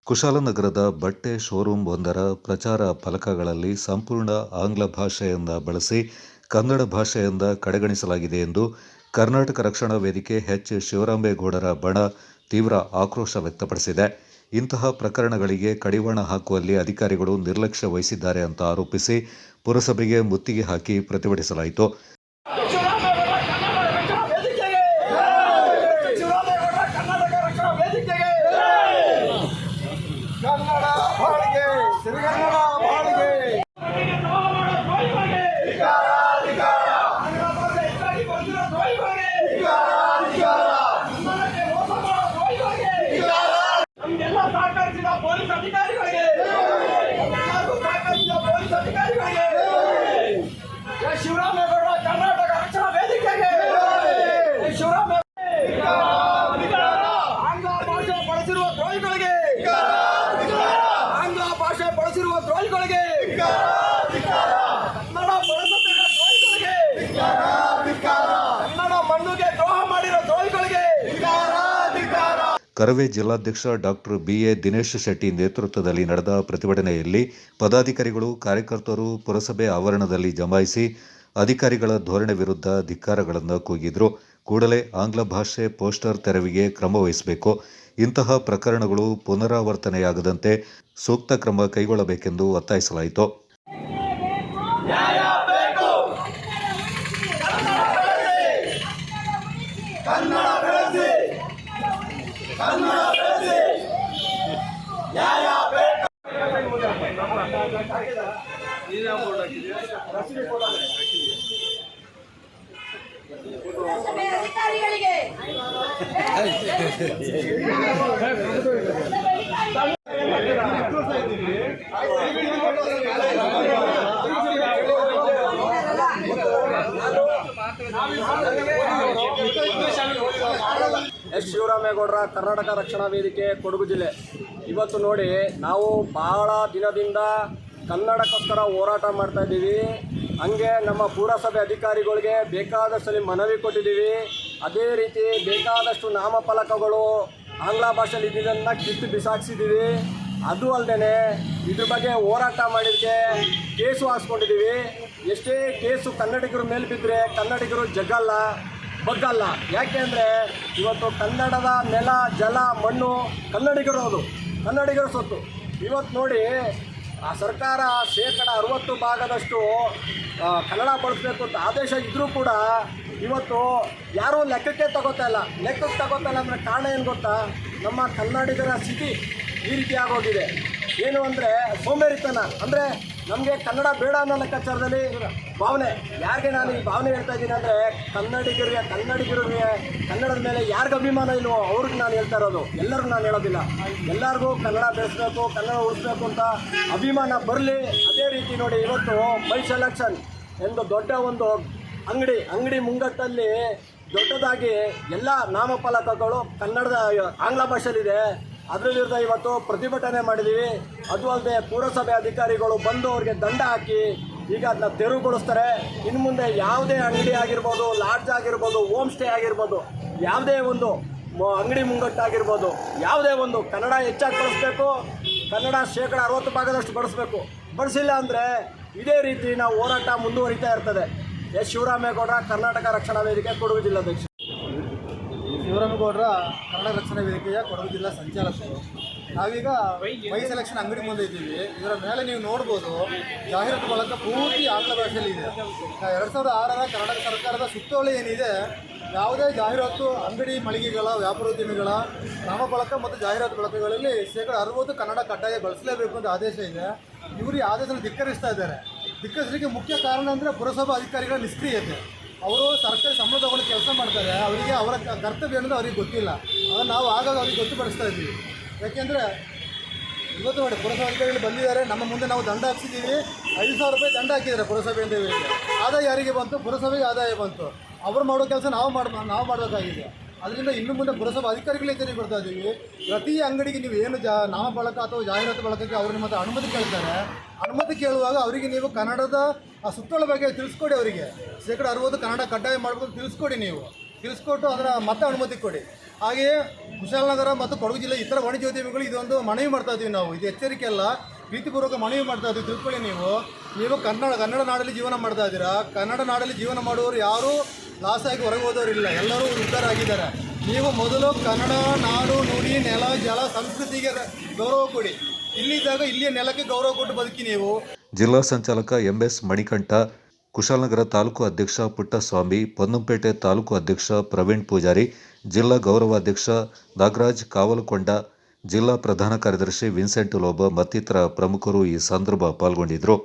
ಕುಶಾಲನಗರದ ಬಟ್ಟೆ ಶೋರೂಮ್ ಒಂದರ ಪ್ರಚಾರ ಫಲಕಗಳಲ್ಲಿ ಸಂಪೂರ್ಣ ಆಂಗ್ಲ ಭಾಷೆಯಿಂದ ಬಳಸಿ ಕನ್ನಡ ಭಾಷೆಯಿಂದ ಕಡೆಗಣಿಸಲಾಗಿದೆ ಎಂದು ಕರ್ನಾಟಕ ರಕ್ಷಣಾ ವೇದಿಕೆ ಎಚ್. ಶಿವರಾಮೇಗೌಡರ ಬಣ ತೀವ್ರ ಆಕ್ರೋಶ ವ್ಯಕ್ತಪಡಿಸಿದೆ. ಇಂತಹ ಪ್ರಕರಣಗಳಿಗೆ ಕಡಿವಾಣ ಹಾಕುವಲ್ಲಿ ಅಧಿಕಾರಿಗಳು ನಿರ್ಲಕ್ಷ್ಯ ವಹಿಸಿದ್ದಾರೆ ಅಂತ ಆರೋಪಿಸಿ ಪುರಸಭೆಗೆ ಮುತ್ತಿಗೆ ಹಾಕಿ ಪ್ರತಿಭಟಿಸಲಾಯಿತು. ಪೊಲೀಸ್ ಅಧಿಕಾರಿಗಳಿಗೆ ಶಿವರಾಮೇಗೌಡ ಕರ್ನಾಟಕ ರಕ್ಷಣಾ ವೇದಿಕೆಗೆ ಆಂಗ್ಲ ಭಾಷೆ ಬಳಸಿರುವ ದ್ರೋಹಿಗಳಿಗೆ ಕನ್ನಡ ಬಳಸುತ್ತಿರುವ ದ್ರೋಹಿಗಳಿಗೆ ಕನ್ನಡ ಮಣ್ಣಿಗೆ ದ್ರೋಹ ಮಾಡಿರೋ ದ್ರೋಹಿಗಳಿಗೆ. ಕರವೇ ಜಿಲ್ಲಾಧ್ಯಕ್ಷ ಡಾಕ್ಟರ್ ಬಿ.ಎ. ದಿನೇಶ್ ಶೆಟ್ಟಿ ನೇತೃತ್ವದಲ್ಲಿ ನಡೆದ ಪ್ರತಿಭಟನೆಯಲ್ಲಿ ಪದಾಧಿಕಾರಿಗಳು, ಕಾರ್ಯಕರ್ತರು ಪುರಸಭೆ ಆವರಣದಲ್ಲಿ ಜಮಾಯಿಸಿ ಅಧಿಕಾರಿಗಳ ಧೋರಣೆ ವಿರುದ್ಧ ಧಿಕ್ಕಾರಗಳನ್ನು ಕೂಗಿದ್ರು. ಕೂಡಲೇ ಆಂಗ್ಲ ಭಾಷೆ ಪೋಸ್ಟರ್ ತೆರವಿಗೆ ಕ್ರಮ ವಹಿಸಬೇಕು, ಇಂತಹ ಪ್ರಕರಣಗಳು ಪುನರಾವರ್ತನೆಯಾಗದಂತೆ ಸೂಕ್ತ ಕ್ರಮ ಕೈಗೊಳ್ಳಬೇಕೆಂದು ಒತ್ತಾಯಿಸಲಾಯಿತು. ಎಸ್. ಶಿವರಾಮೇಗೌಡರ ಕರ್ನಾಟಕ ರಕ್ಷಣಾ ವೇದಿಕೆ ಕೊಡಗು ಜಿಲ್ಲೆ. ಇವತ್ತು ನೋಡಿ, ನಾವು ಬಹಳ ದಿನದಿಂದ ಕನ್ನಡಕ್ಕೋಸ್ಕರ ಹೋರಾಟ ಮಾಡ್ತಾ ಇದ್ದೀವಿ. ಹಂಗೆ ನಮ್ಮ ಪುರಸಭೆ ಅಧಿಕಾರಿಗಳಿಗೆ ಬೇಕಾದಷ್ಟು ಮನವಿ ಕೊಟ್ಟಿದ್ದೀವಿ. ಅದೇ ರೀತಿ ಬೇಕಾದಷ್ಟು ನಾಮಫಲಕಗಳು ಆಂಗ್ಲ ಭಾಷೆಯಲ್ಲಿ ಇದ್ದಿದ್ದನ್ನು ಕಿತ್ತು ಬಿಸಾಕ್ಸಿದ್ದೀವಿ. ಅದು ಅಲ್ಲದೆ ಇದ್ರ ಬಗ್ಗೆ ಹೋರಾಟ ಮಾಡಿದ್ದಕ್ಕೆ ಕೇಸು ಹಾಕ್ಸ್ಕೊಂಡಿದ್ದೀವಿ. ಎಷ್ಟೇ ಕೇಸು ಕನ್ನಡಿಗರ ಮೇಲೆ ಬಿದ್ದರೆ ಕನ್ನಡಿಗರು ಜಗ್ಗಲ್ಲ, ಬಗ್ಗಲ್ಲ. ಯಾಕೆ ಅಂದರೆ ಇವತ್ತು ಕನ್ನಡದ ನೆಲ, ಜಲ, ಮಣ್ಣು ಕನ್ನಡಿಗರು ಕನ್ನಡಿಗರ ಸೊತ್ತು. ಇವತ್ತು ನೋಡಿ, ಆ ಸರ್ಕಾರ 60% ಕನ್ನಡ ಬಳಸಬೇಕು ಅಂತ ಆದೇಶ ಇದ್ದರೂ ಕೂಡ ಇವತ್ತು ಯಾರೂ ಲೆಕ್ಕಕ್ಕೆ ತಗೋತಾ ಇಲ್ಲ ಅಂದರೆ ಕಾರಣ ಏನು ಗೊತ್ತಾ? ನಮ್ಮ ಕನ್ನಡಿಗರ ಸ್ಥಿತಿ ಈ ರೀತಿ ಆಗೋಗಿದೆ. ಏನು ಅಂದರೆ ಸೋಂಬೇರಿತನ. ಅಂದರೆ ನಮಗೆ ಕನ್ನಡ ಬೇಡ ಅನ್ನೋ ಲೆಕ್ಕಾಚಾರದಲ್ಲಿ ಭಾವನೆ. ಯಾರಿಗೆ ನಾನು ಈ ಭಾವನೆ ಹೇಳ್ತಾ ಇದ್ದೀನಿ ಅಂದರೆ, ಕನ್ನಡಿಗರಿಗೆ ಕನ್ನಡದ ಮೇಲೆ ಯಾರಿಗೆ ಅಭಿಮಾನ ಇಲ್ವೋ ಅವ್ರಿಗೆ ನಾನು ಹೇಳ್ತಾ ಇರೋದು. ಎಲ್ಲರಿಗೂ ನಾನು ಹೇಳೋದಿಲ್ಲ. ಎಲ್ಲರಿಗೂ ಕನ್ನಡ ಬೆಳೆಸಬೇಕು, ಕನ್ನಡ ಉಳಿಸ್ಬೇಕು ಅಂತ ಅಭಿಮಾನ ಬರಲಿ. ಅದೇ ರೀತಿ ನೋಡಿ, ಇವತ್ತು ಮೈ ಸೆಲೆಕ್ಷನ್ ಎಂದು ದೊಡ್ಡ ಒಂದು ಅಂಗಡಿ ಮುಂಗಟ್ಟಲ್ಲಿ ದೊಡ್ಡದಾಗಿ ಎಲ್ಲ ನಾಮಫಲಕಗಳು ಕನ್ನಡದ ಆಂಗ್ಲ ಭಾಷೆಯಲ್ಲಿದೆ. ಅದರ ವಿರುದ್ಧ ಇವತ್ತು ಪ್ರತಿಭಟನೆ ಮಾಡಿದ್ದೀವಿ. ಅದು ಅಲ್ಲದೆ ಪುರಸಭೆ ಅಧಿಕಾರಿಗಳು ಬಂದು ಅವ್ರಿಗೆ ದಂಡ ಹಾಕಿ ಈಗ ಅದನ್ನ ತೆರವುಗೊಳಿಸ್ತಾರೆ. ಇನ್ನು ಮುಂದೆ ಯಾವುದೇ ಅಂಗಡಿ ಆಗಿರ್ಬೋದು, ಲಾಡ್ಜ್ ಆಗಿರ್ಬೋದು, ಹೋಮ್ ಸ್ಟೇ ಆಗಿರ್ಬೋದು, ಯಾವುದೇ ಒಂದು ಅಂಗಡಿ ಮುಂಗಟ್ಟಾಗಿರ್ಬೋದು, ಯಾವುದೇ ಒಂದು ಕನ್ನಡ ಹೆಚ್ಚಾಗಿ ಬಳಸಬೇಕು. ಕನ್ನಡ 60% ಬಳಸಬೇಕು. ಬಳಸಿಲ್ಲ ಅಂದರೆ ಇದೇ ರೀತಿ ನಾವು ಹೋರಾಟ ಮುಂದುವರಿತಾ ಇರ್ತದೆ. ಎಸ್. ಶಿವರಾಮೇಗೌಡರ ಕರ್ನಾಟಕ ರಕ್ಷಣಾ ವೇದಿಕೆ ಕೊಡಗು ಜಿಲ್ಲಾಧ್ಯಕ್ಷ. ಶಿವರಾಮೇಗೌಡರ ಕನ್ನಡ ರಕ್ಷಣಾ ವೇದಿಕೆಯ ಕೊಡಗು ಜಿಲ್ಲಾ ಸಂಚಾಲಕರು. ನಾವೀಗ ಮೈ ಸೆಲೆಕ್ಷನ್ ಅಂಗಡಿ ಮುಂದೆ ಇದ್ದೀವಿ. ಇದರ ಮೇಲೆ ನೀವು ನೋಡ್ಬೋದು, ಜಾಹೀರಾತು ಫಲಕ ಪೂರ್ತಿ ಆಂಗ್ಲ ಭಾಷೆಯಲ್ಲಿ ಇದೆ. 2006ರ ಕರ್ನಾಟಕ ಸರ್ಕಾರದ ಸುತ್ತೋಲೆ ಏನಿದೆ, ಯಾವುದೇ ಜಾಹೀರಾತು ಅಂಗಡಿ ಮಳಿಗೆಗಳ ವ್ಯಾಪಾರೋದ್ಯಮಿಗಳ ನಾಮಫಲಕ ಮತ್ತು ಜಾಹೀರಾತು ಫಲಕಗಳಲ್ಲಿ 60% ಕನ್ನಡ ಕಡ್ಡಾಯ ಬಳಸಲೇಬೇಕು ಅಂತ ಆದೇಶ ಇದೆ. ಇವರು ಈ ಆದೇಶನ ಧಿಕ್ಕರಿಸ್ತಾ ಇದ್ದಾರೆ. ಧಿಕ್ಕರಿಸಲಿಕ್ಕೆ ಮುಖ್ಯ ಕಾರಣ ಅಂದರೆ ಪುರಸಭಾ ಅಧಿಕಾರಿಗಳ ನಿಷ್ಕ್ರಿಯತೆ. ಅವರು ಸರ್ಕಾರಿ ಸಂಬಳ ತಗೊಂಡು ಕೆಲಸ ಮಾಡ್ತಾರೆ, ಅವರಿಗೆ ಅವರ ಕರ್ತವ್ಯ ಅನ್ನೋದು ಅವ್ರಿಗೆ ಗೊತ್ತಿಲ್ಲ. ಅದನ್ನು ನಾವು ಆಗಾಗ ಅವ್ರಿಗೆ ಗೊತ್ತುಪಡಿಸ್ತಾ ಇದ್ದೀವಿ. ಯಾಕೆಂದರೆ ಇವತ್ತು ನೋಡಿ, ಪುರಸಭಾ ಅಧಿಕಾರಿಗಳು ಬಂದಿದ್ದಾರೆ, ನಮ್ಮ ಮುಂದೆ ನಾವು ದಂಡ ಹಾಕ್ಸಿದ್ದೀವಿ. 5,000 ರೂಪಾಯಿ ದಂಡ ಹಾಕಿದ್ದಾರೆ ಪುರಸಭೆಯಿಂದ. ಇವರಿಗೆ ಆದಾಯ ಯಾರಿಗೆ ಬಂತು? ಪುರಸಭೆಗೆ ಆದಾಯ ಬಂತು. ಅವರು ಮಾಡೋ ಕೆಲಸ ನಾವು ಮಾಡಬೇಕಾಗಿದೆ. ಅದರಿಂದ ಇನ್ನು ಮುಂದೆ ಪುರಸಭಾ ಅಧಿಕಾರಿಗಳೇ ತೆರಿಗೆ ಕೊಡ್ತಾ ಇದ್ದೀವಿ. ಪ್ರತಿ ಅಂಗಡಿಗೆ ನೀವು ಏನು ನಾಮಫಲಕ ಅಥವಾ ಜಾಹೀರಾತು ಬಳಕಕ್ಕೆ ಅವರು ನಿಮ್ಮ ಹತ್ರ ಅನುಮತಿ ಕೇಳ್ತಾರೆ. ಅನುಮತಿ ಕೇಳುವಾಗ ಅವರಿಗೆ ನೀವು ಕನ್ನಡದ ಸುತ್ತೋಲೆ ಬಗ್ಗೆ ತಿಳಿಸ್ಕೊಡಿ. ಅವರಿಗೆ 60% ಕನ್ನಡ ಕಡ್ಡಾಯ ಮಾಡ್ಕೊಂಡು ತಿಳಿಸ್ಕೊಡಿ. ನೀವು ತಿಳಿಸ್ಕೊಟ್ಟು ಅದರ ಮತ್ತೆ ಅನುಮತಿ ಕೊಡಿ. ಹಾಗೆಯೇ ಕುಶಾಲನಗರ ಮತ್ತು ಕೊಡಗು ಜಿಲ್ಲೆ ಇತರ ವಾಣಿಜ್ಯೋದ್ಯಮಿಗಳು ಇದೊಂದು ಮನವಿ ಮಾಡ್ತಾ ಇದ್ದೀವಿ ನಾವು. ಇದು ಎಚ್ಚರಿಕೆ ಅಲ್ಲ, ಪ್ರೀತಿಪೂರ್ವಕ ಮನವಿ ಮಾಡ್ತಾ ಇದ್ದೀವಿ. ತಿಳ್ಕೊಳ್ಳಿ, ನೀವು ಕನ್ನಡ ನಾಡಲ್ಲಿ ಜೀವನ ಮಾಡ್ತಾ ಇದ್ದೀರಾ. ಕನ್ನಡ ನಾಡಲ್ಲಿ ಜೀವನ ಮಾಡುವವರು ಯಾರೂ ಲಾಸ್ ಆಗಿ ಹೊರಗೆ ಹೋದವರಿಲ್ಲ, ಎಲ್ಲರೂ ಉದ್ಧಾರ ಆಗಿದ್ದಾರೆ. ನೀವು ಮೊದಲು ಕನ್ನಡ ನಾಡು ನುಡಿ ನೆಲ ಜಲ ಸಂಸ್ಕೃತಿಗೆ ಗೌರವ ಕೊಡಿ. ಇಲ್ಲಿದ್ದಾಗ ಇಲ್ಲಿಯ ನೆಲಕ್ಕೆ ಗೌರವ ಕೊಟ್ಟು ಬದುಕಿ ನೀವು. ಜಿಲ್ಲಾ ಸಂಚಾಲಕ ಎಂಎಸ್ ಮಣಿಕಂಠ, ಕುಶಾಲನಗರ ತಾಲೂಕು ಅಧ್ಯಕ್ಷ ಪುಟ್ಟಸ್ವಾಮಿ, ಪೊನ್ನಂಪೇಟೆ ತಾಲೂಕು ಅಧ್ಯಕ್ಷ ಪ್ರವೀಣ್ ಪೂಜಾರಿ, ಜಿಲ್ಲಾ ಗೌರವಾಧ್ಯಕ್ಷ ನಾಗರಾಜ್ ಕಾವಲುಕೊಂಡ, ಜಿಲ್ಲಾ ಪ್ರಧಾನ ಕಾರ್ಯದರ್ಶಿ ವಿನ್ಸೆಂಟ್ ಲೋಬ ಮತ್ತಿತರ ಪ್ರಮುಖರು ಈ ಸಂದರ್ಭ ಪಾಲ್ಗೊಂಡಿದ್ದರು.